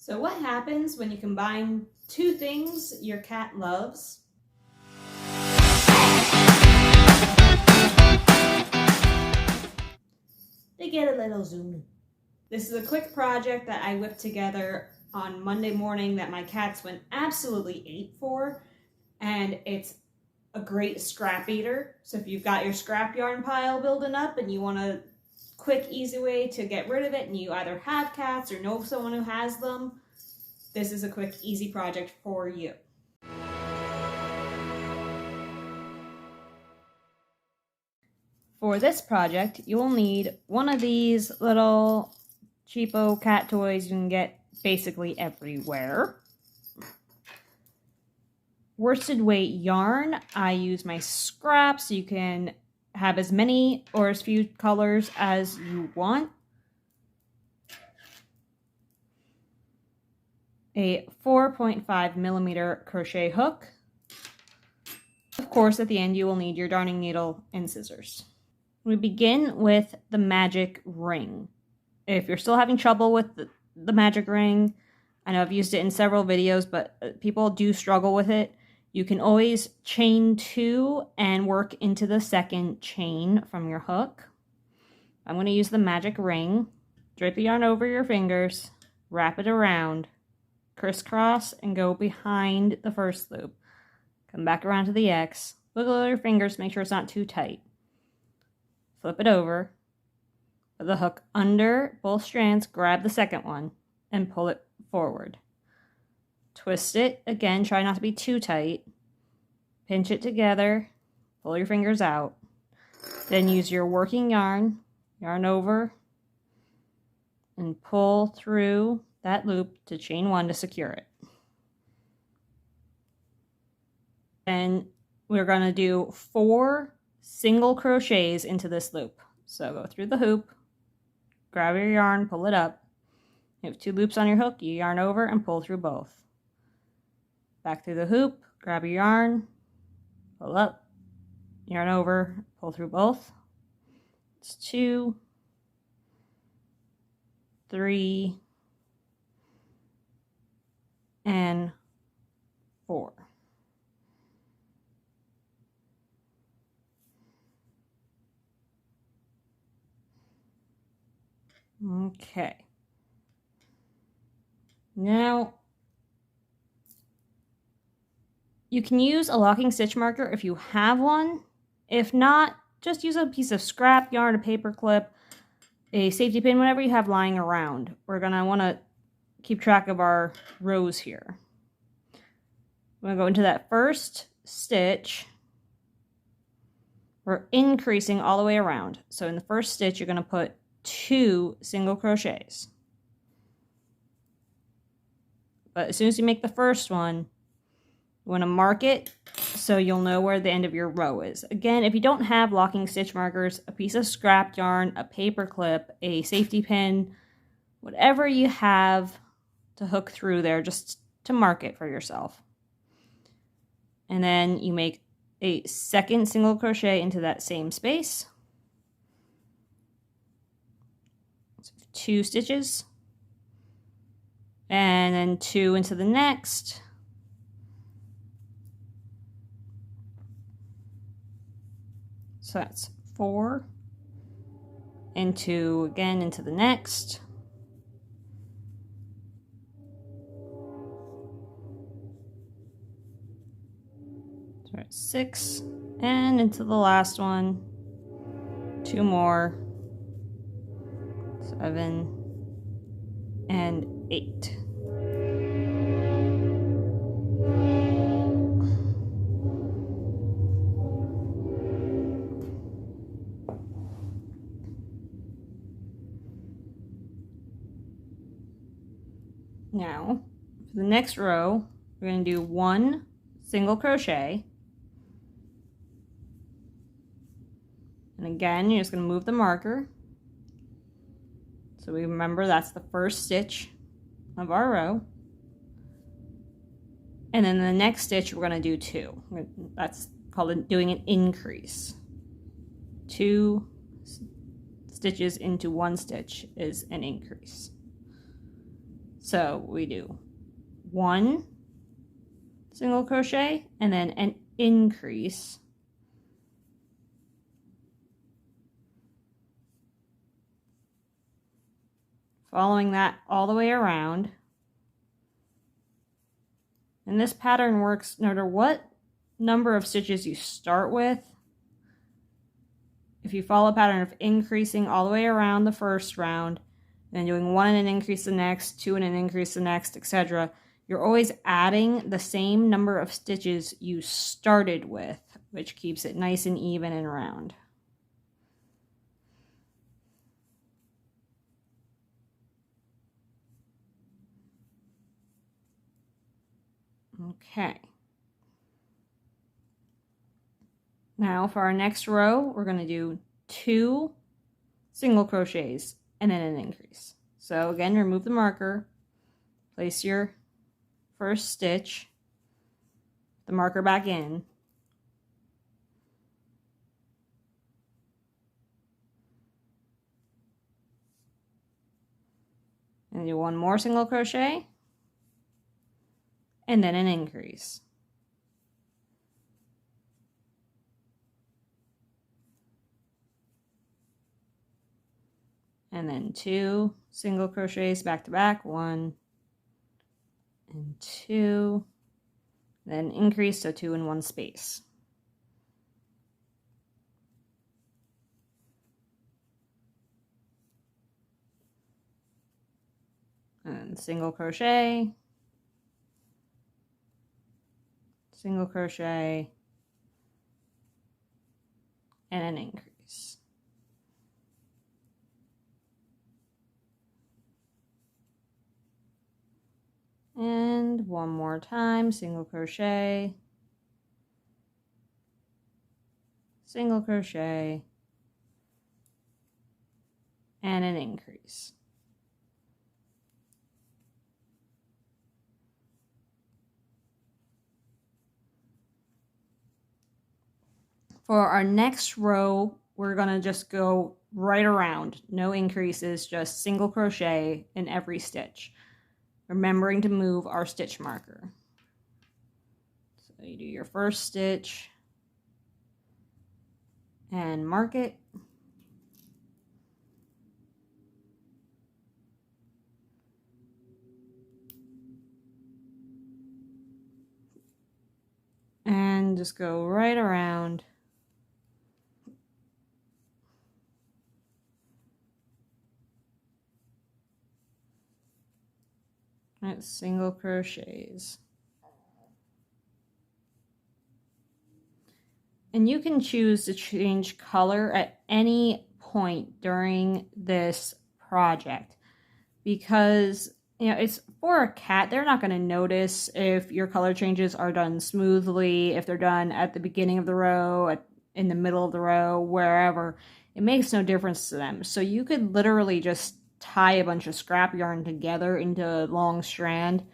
So what happens when you combine two things your cat loves? They get a little zoomy. This is a quick project that I whipped together on Monday morning that my cats went absolutely ape for, and it's a great scrap eater. So if you've got your scrap yarn pile building up and you want a quick, easy way to get rid of it, and you either have cats or know someone who has them, this is a quick, easy project for you. For this project, you will need one of these little cheapo cat toys you can get basically everywhere. Worsted weight yarn. I use my scraps. You can have as many or as few colors as you want. A 4.5 millimeter crochet hook. Of course, at the end you will need your darning needle and scissors. We begin with the magic ring. If you're still having trouble with the magic ring, I know I've used it in several videos, but people do struggle with it. You can always chain 2 and work into the second chain from your hook. I'm going to use the magic ring. Drape the yarn over your fingers, wrap it around, crisscross, and go behind the first loop. Come back around to the X. Wiggle your fingers, make sure it's not too tight. Flip it over. Put the hook under both strands, grab the second one, and pull it forward. Twist it. Again, try not to be too tight. Pinch it together. Pull your fingers out. Then use your working yarn over, and pull through that loop to chain 1 to secure it. And we're going to do 4 single crochets into this loop. So go through the hoop, grab your yarn, pull it up. You have 2 loops on your hook, you yarn over and pull through both. Back through the hoop, grab your yarn, pull up, yarn over, pull through both. It's 2, 3, and 4. Okay. Now, you can use a locking stitch marker if you have one. If not, just use a piece of scrap yarn, a paper clip, a safety pin, whatever you have lying around. We're going to want to keep track of our rows here. I'm going to go into that first stitch. We're increasing all the way around. So in the first stitch, you're going to put 2 single crochets. But as soon as you make the first one, you want to mark it so you'll know where the end of your row is. Again, if you don't have locking stitch markers, a piece of scrap yarn, a paper clip, a safety pin, whatever you have to hook through there, just to mark it for yourself. And then you make a second single crochet into that same space. 2 stitches. And then 2 into the next. So that's 4. And 2 again into the next. So that's 6. And into the last one. 2 more. 7 and 8. Now, for the next row, we're going to do 1 single crochet. And again, you're just going to move the marker. So we remember that's the first stitch of our row. And then the next stitch, we're going to do 2. That's called doing an increase. 2 stitches into 1 stitch is an increase. So we do 1 single crochet and then an increase. Following that all the way around. And this pattern works no matter what number of stitches you start with. If you follow a pattern of increasing all the way around the first round, then doing 1 and an increase the next, 2 and an increase the next, etc., you're always adding the same number of stitches you started with, which keeps it nice and even and round. Okay. Now for our next row, we're going to do 2 single crochets and then an increase. So again, remove the marker, place your first stitch, the marker back in, and do 1 more single crochet and then an increase. And then 2 single crochets back to back, 1 and 2, then increase, so 2 in 1 space. And single crochet, single crochet, and an increase. And 1 more time, single crochet, single crochet, and an increase. For our next row, we're going to just go right around, no increases, just single crochet in every stitch, remembering to move our stitch marker. So you do your first stitch and mark it. And just go right around. That's single crochets. And you can choose to change color at any point during this project because, you know, it's for a cat. They're not going to notice if your color changes are done smoothly, if they're done at the beginning of the row, in the middle of the row, wherever. It makes no difference to them. So you could literally just tie a bunch of scrap yarn together into a long strand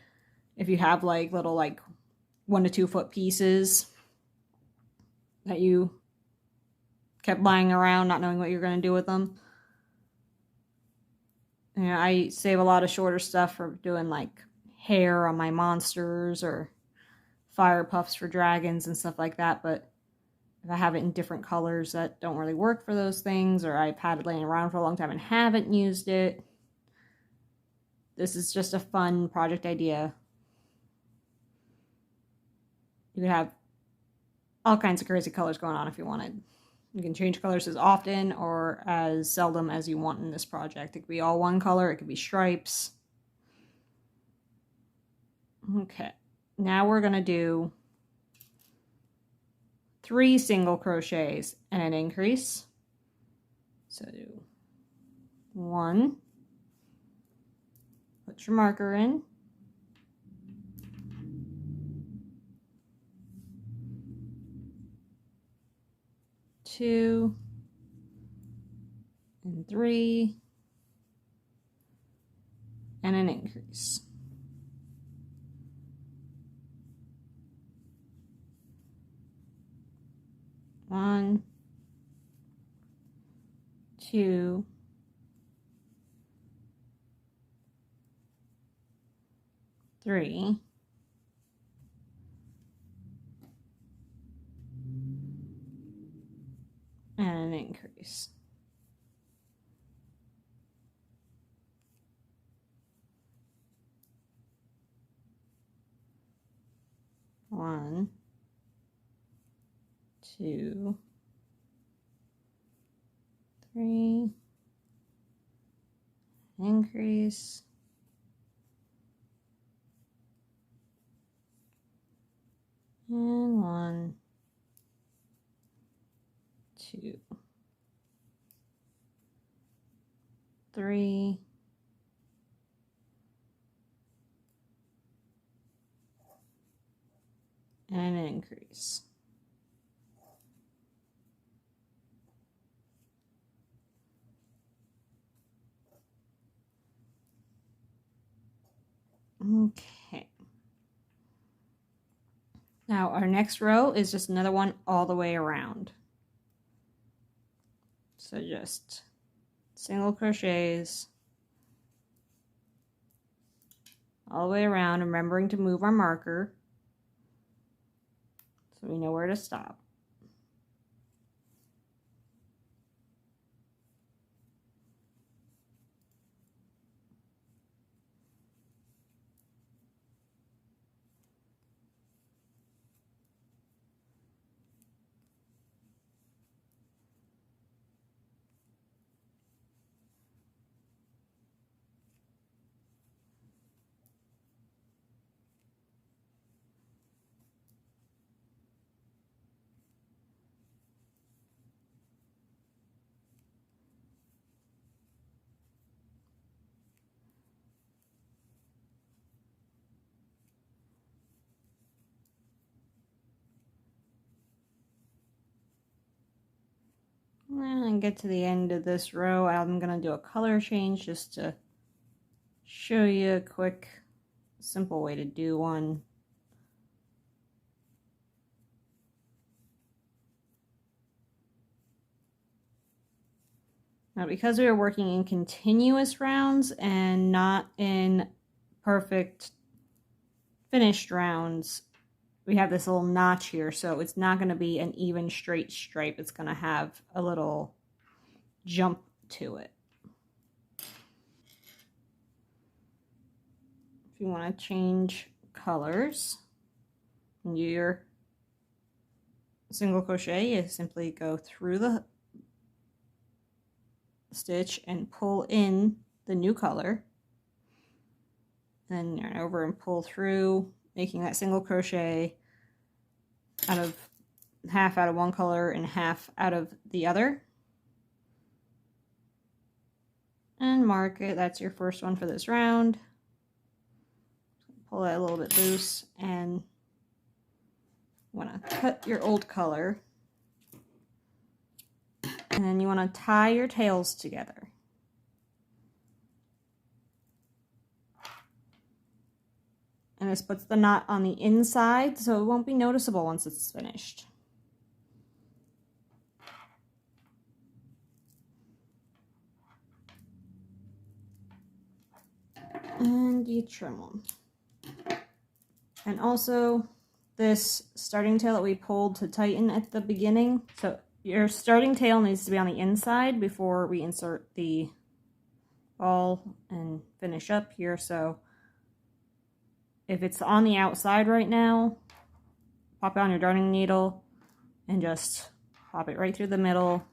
if you have like little like 1 to 2 foot pieces that you kept lying around not knowing what you're going to do with them. You know, I save a lot of shorter stuff for doing like hair on my monsters or fire puffs for dragons and stuff like that, but if I have it in different colors that don't really work for those things, or I've had it laying around for a long time and haven't used it, this is just a fun project idea. You could have all kinds of crazy colors going on if you wanted. You can change colors as often or as seldom as you want in this project. It could be all one color, it could be stripes. Okay, now we're gonna do 3 single crochets and an increase. So do 1, put your marker in, 2 and 3 and an increase. One, 2, 3, and an increase. One, 2, 3, increase, and 1, 2, 3, and an increase. Okay. Now our next row is just another one all the way around. So just single crochets all the way around, remembering to move our marker so we know where to stop. And get to the end of this row, I'm going to do a color change just to show you a quick, simple way to do one. Now, because we are working in continuous rounds and not in perfect finished rounds, we have this little notch here, so it's not going to be an even straight stripe. It's going to have a little jump to it. If you want to change colors, your single crochet, you simply go through the stitch and pull in the new color, then yarn over and pull through, making that single crochet out of half out of one color and half out of the other, and mark it. That's your first one for this round. Pull that a little bit loose, and you want to cut your old color, and then you want to tie your tails together. And this puts the knot on the inside, so it won't be noticeable once it's finished. And you trim them. And also, this starting tail that we pulled to tighten at the beginning, so your starting tail needs to be on the inside before we insert the ball and finish up here. So if it's on the outside right now, pop it on your darning needle and just pop it right through the middle,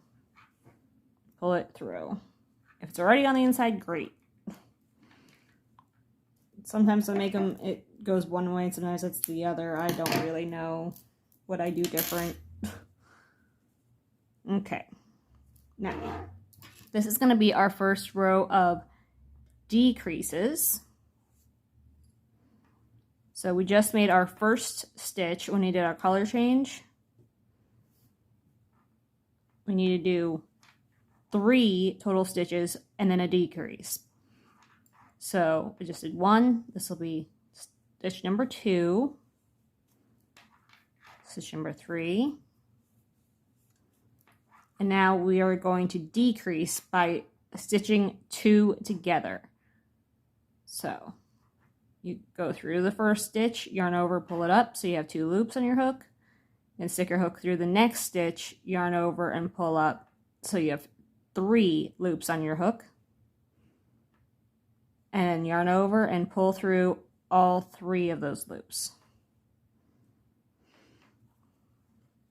pull it through. If it's already on the inside, great. Sometimes I make them, it goes one way, sometimes it's the other. I don't really know what I do different. Okay, now this is going to be our first row of decreases. So we just made our first stitch when we did our color change. We need to do 3 total stitches and then a decrease. So we just did 1. This will be stitch number 2, stitch number 3. And now we are going to decrease by stitching 2 together. So You go through the first stitch, yarn over, pull it up so you have 2 loops on your hook, and stick your hook through the next stitch, yarn over and pull up so you have 3 loops on your hook, and then yarn over and pull through all 3 of those loops.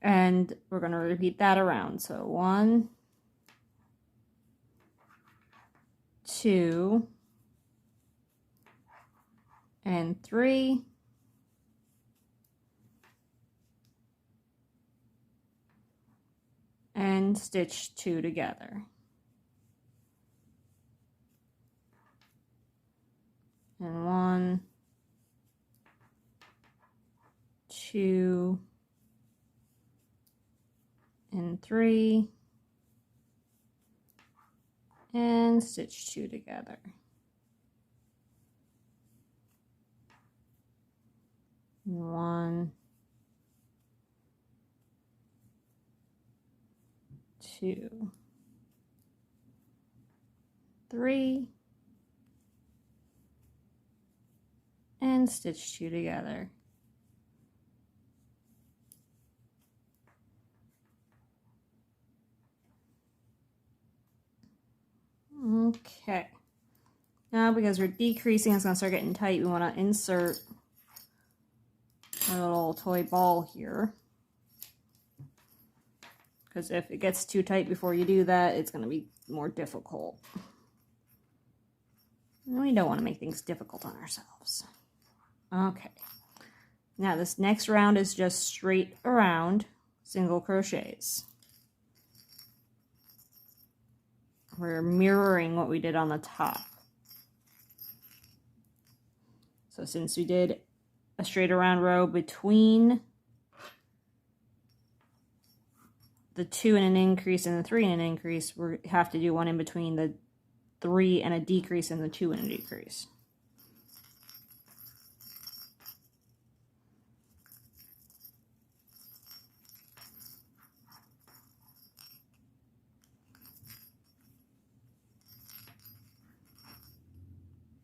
And we're going to repeat that around. So 1, 2, and 3, and stitch 2 together. And 1, 2, and 3, and stitch 2 together. And 1, 2, 3, and stitch 2 together. Okay, now because we're decreasing, it's going to start getting tight, we want to insert our little toy ball here, because if it gets too tight before you do that, it's going to be more difficult. And we don't want to make things difficult on ourselves. Okay, now this next round is just straight around single crochets. We're mirroring what we did on the top. So since we did a straight around row between the 2 and an increase and the 3 and an increase, we have to do one in between the 3 and a decrease and the 2 and a decrease.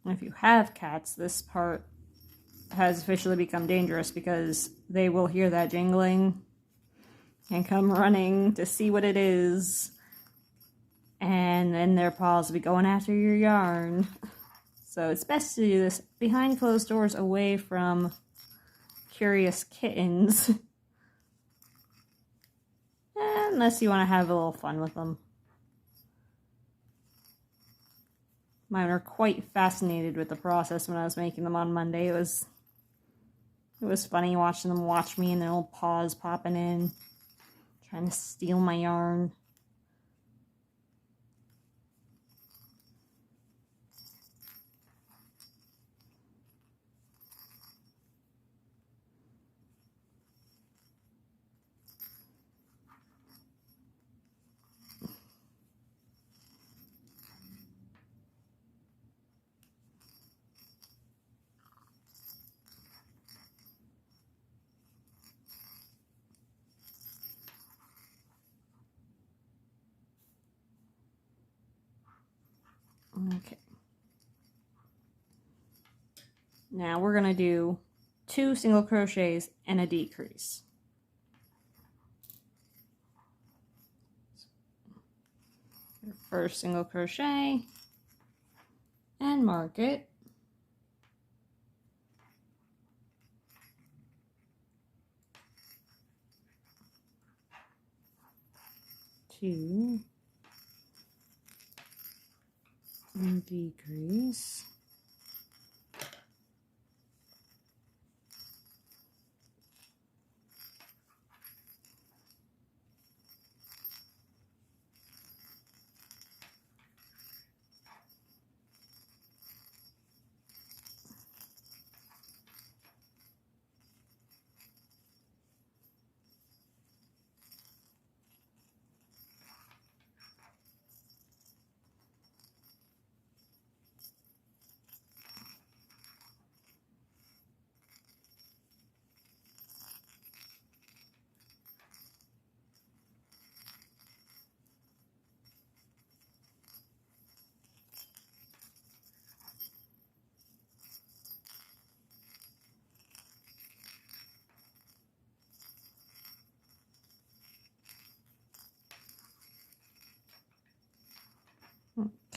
If you have cats, this part has officially become dangerous because they will hear that jingling and come running to see what it is, and then their paws will be going after your yarn. So it's best to do this behind closed doors, away from curious kittens, unless you want to have a little fun with them. Mine were quite fascinated with the process when I was making them on Monday. It was funny watching them watch me and their little paws popping in, trying to steal my yarn. Okay. Now we're going to do 2 single crochets and a decrease. First single crochet and mark it. Two and decrease.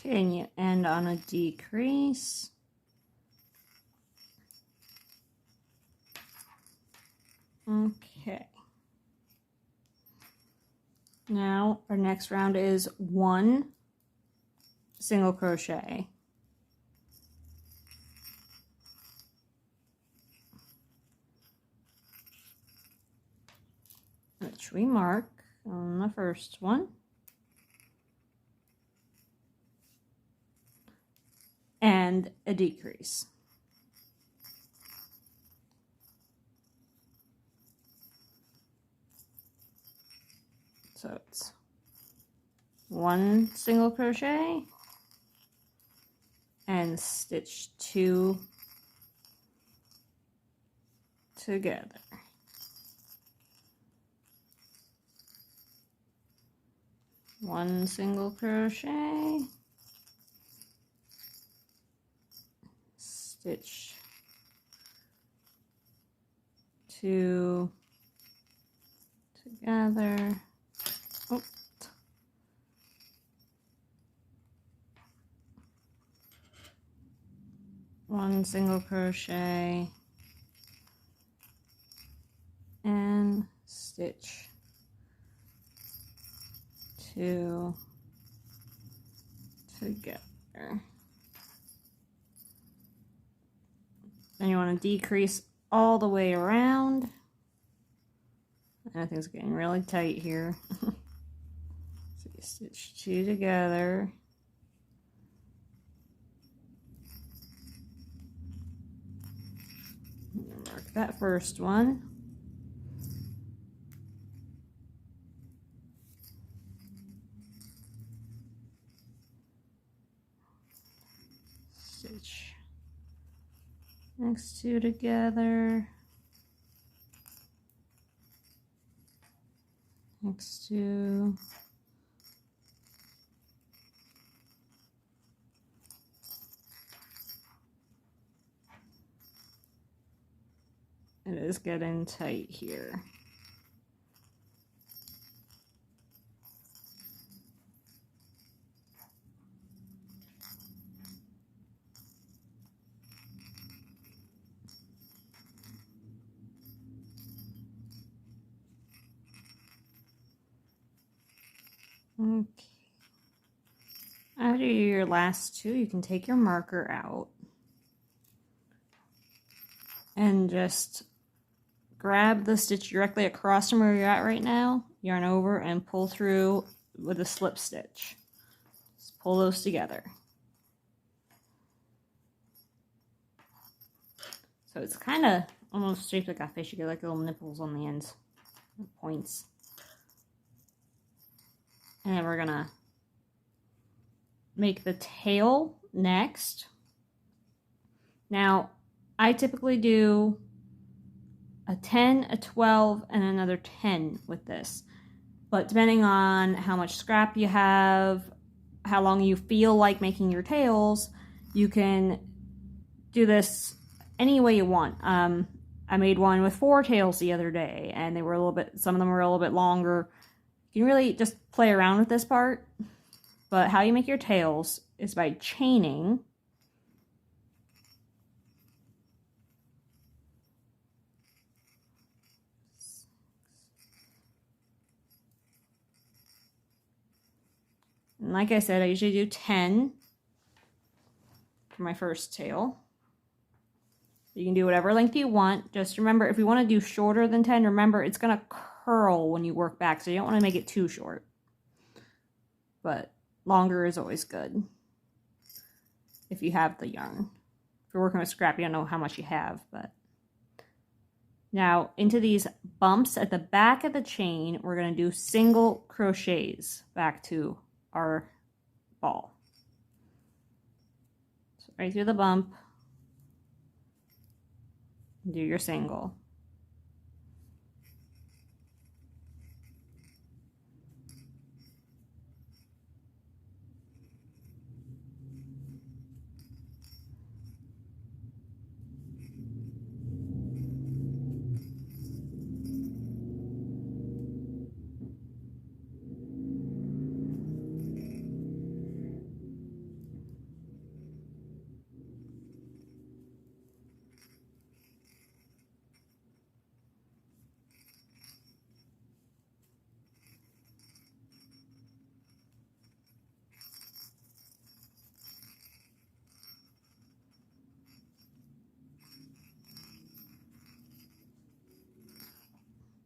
Okay, and you end on a decrease. Okay. Now our next round is 1 single crochet. Which we mark on the first one. And a decrease. So it's 1 single crochet and stitch 2 together. One single crochet, stitch 2 together. Oh. One single crochet and stitch 2 together. Then you want to decrease all the way around. I think it's getting really tight here. So you stitch 2 together. Mark that first one. Stitch next 2 together. Next 2. It is getting tight here. Okay. After your last 2, you can take your marker out and just grab the stitch directly across from where you're at right now, yarn over and pull through with a slip stitch. Just pull those together. So it's kind of almost shaped like a fish. You get like little nipples on the ends, points. And then we're gonna make the tail next. Now, I typically do a 10, a 12, and another 10 with this. But depending on how much scrap you have, how long you feel like making your tails, you can do this any way you want. I made one with 4 tails the other day, and they were a little bit, some of them were a little bit longer. You can really just play around with this part. But how you make your tails is by chaining. And like I said, I usually do 10 for my first tail. You can do whatever length you want. Just remember, if you want to do shorter than 10, remember it's going to curl when you work back, so you don't want to make it too short. But longer is always good if you have the yarn. If you're working with scrap, you don't know how much you have, but now into these bumps at the back of the chain, we're going to do single crochets back to our ball. So right through the bump, do your single.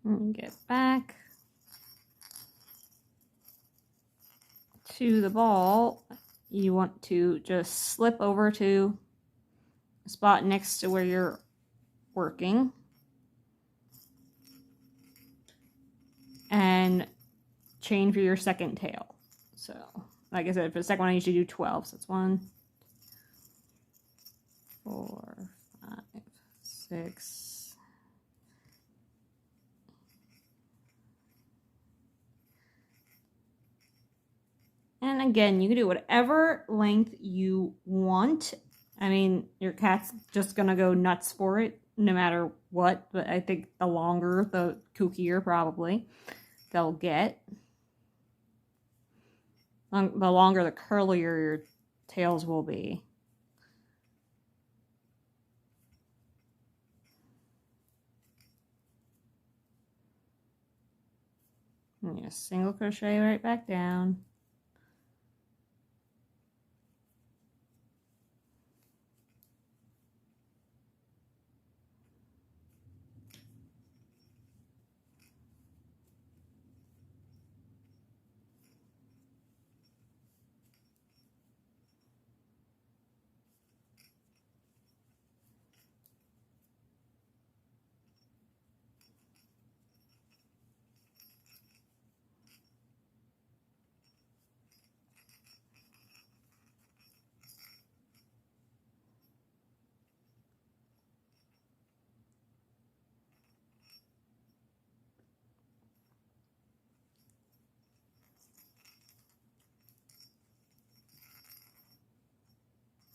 And get back to the ball. You want to just slip over to a spot next to where you're working and chain for your second tail. So, like I said, for the second one I usually do 12. So it's 1, 4, 5, 6. And again, you can do whatever length you want. I mean, your cat's just gonna go nuts for it no matter what, but I think the longer, the kookier probably they'll get. The longer, the curlier your tails will be. And you just single crochet right back down.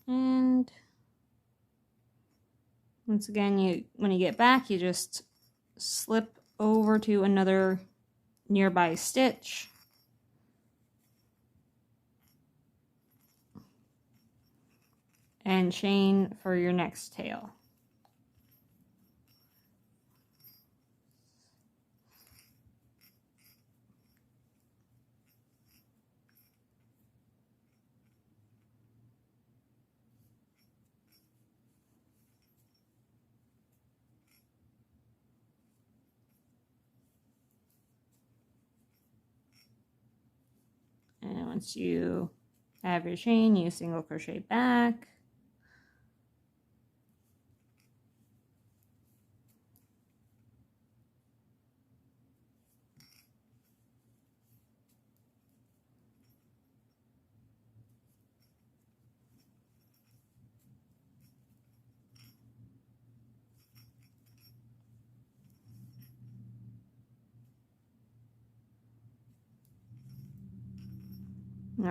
And once again, when you get back, you just slip over to another nearby stitch. And chain for your next tail. And once you have your chain, you single crochet back.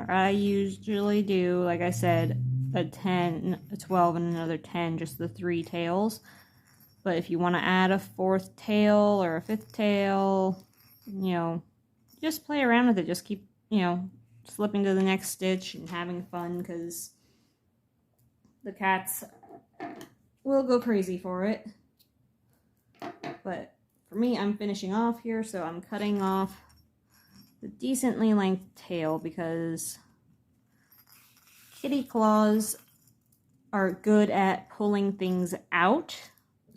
I usually do, like I said, a 10, a 12, and another 10, just the 3 tails. But if you want to add a 4th tail or a 5th tail, you know, just play around with it. Just keep, you know, slipping to the next stitch and having fun, because the cats will go crazy for it. But for me, I'm finishing off here, so I'm cutting off the decently length tail because kitty claws are good at pulling things out.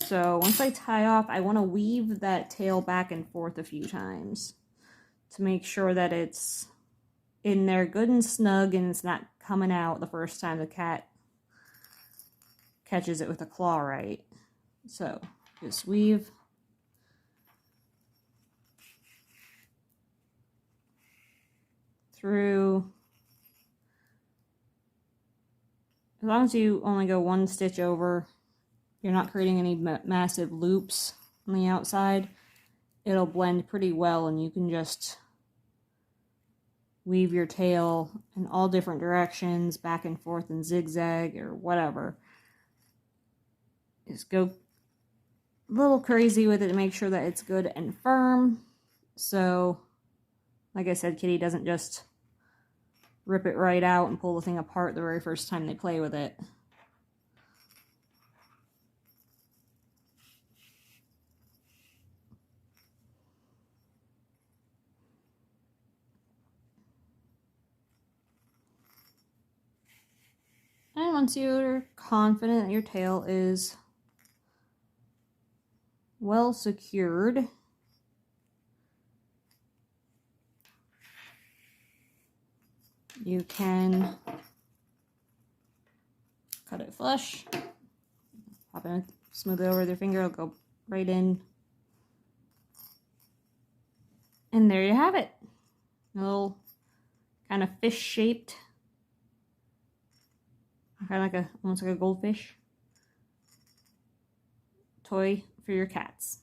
So once I tie off, I want to weave that tail back and forth a few times to make sure that it's in there good and snug and it's not coming out the first time the cat catches it with a claw right. So just weave through. As long as you only go 1 stitch over, you're not creating any massive loops on the outside, it'll blend pretty well, and you can just weave your tail in all different directions, back and forth and zigzag or whatever. Just go a little crazy with it to make sure that it's good and firm. So, like I said, Kitty doesn't just rip it right out and pull the thing apart the very first time they play with it. And once you're confident that your tail is well secured, You can cut it flush, pop it, smooth it over with your finger, it'll go right in. And there you have it. A little kind of fish shaped, kind of like almost like a goldfish toy for your cats.